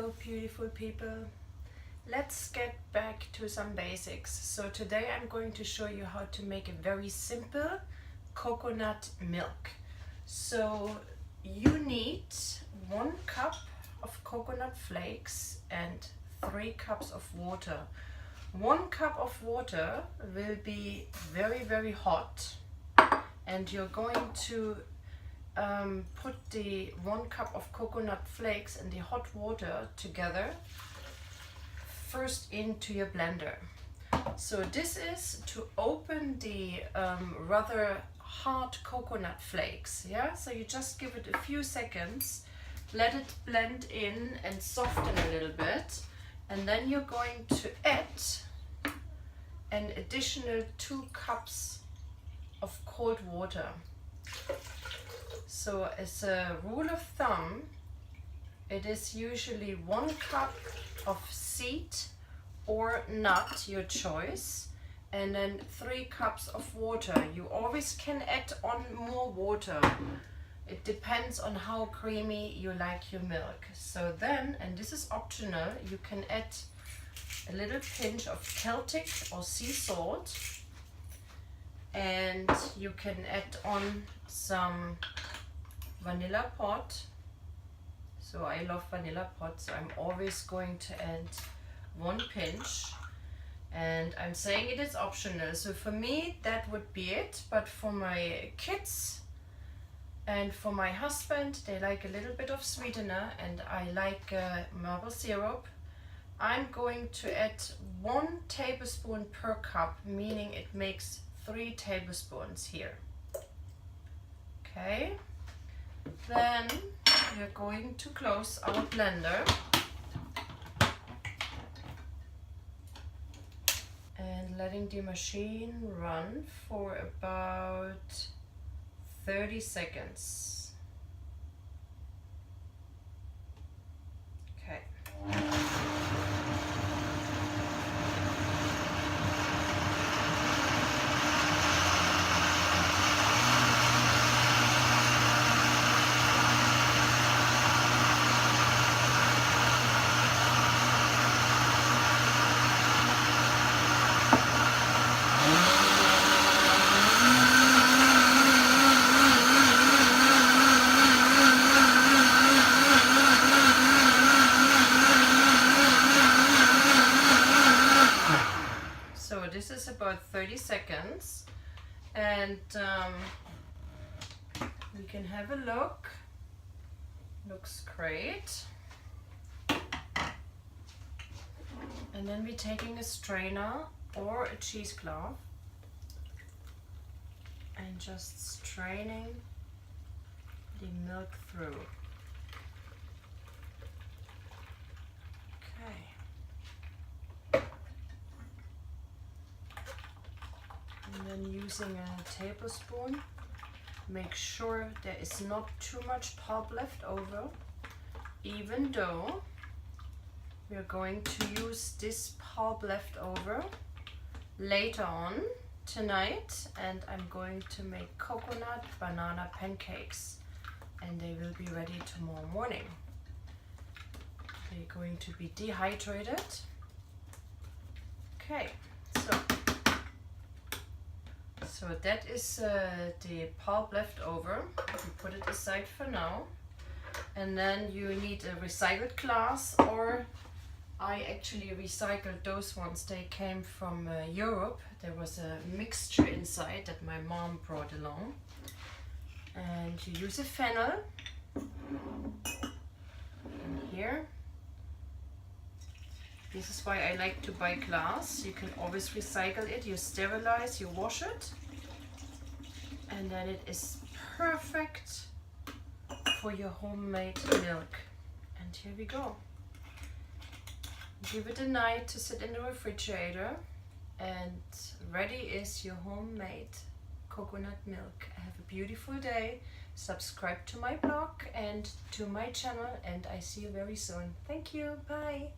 Hello beautiful people. Let's get back to some basics. So today I'm going to show you how to make a very simple coconut milk. So you need 1 cup of coconut flakes and 3 cups of water. 1 cup of water will be very hot, and you're going to put the 1 cup of coconut flakes and the hot water together first into your blender. So this is to open the rather hard coconut flakes. Yeah, so you just give it a few seconds, let it blend in and soften a little bit, and then you're going to add an additional 2 cups of cold water. So as a rule of thumb, it is usually 1 cup of seed or nut, your choice, and then 3 cups of water. You always can add on more water. It depends on how creamy you like your milk. So then, and this is optional, you can add a little pinch of Celtic or sea salt, and you can add on some vanilla pot. So I love vanilla pot, so I'm always going to add 1 pinch, and I'm saying it is optional. So for me that would be it, but for my kids and for my husband, they like a little bit of sweetener, and I like maple syrup. I'm going to add 1 tablespoon per cup, meaning it makes 3 tablespoons here. Okay. Then we're going to close our blender and letting the machine run for about 30 seconds. Okay. This is about 30 seconds, and we can have a look. Looks great. And then we're taking a strainer or a cheesecloth and just straining the milk through. And then using a tablespoon, make sure there is not too much pulp left over, even though we're going to use this pulp left over later on tonight, and I'm going to make coconut banana pancakes, and they will be ready tomorrow morning. They're going to be dehydrated. Okay, so that is the pulp left over. We put it aside for now. And then you need a recycled glass, or I actually recycled those ones. They came from Europe. There was a mixture inside that my mom brought along. And you use a funnel. And here. This is why I like to buy glass. You can always recycle it. You sterilize, you wash it, and then it is perfect for your homemade milk. And here we go. Give it a night to sit in the refrigerator, and ready is your homemade coconut milk. Have a beautiful day. Subscribe to my blog and to my channel, and I see you very soon. Thank you. Bye.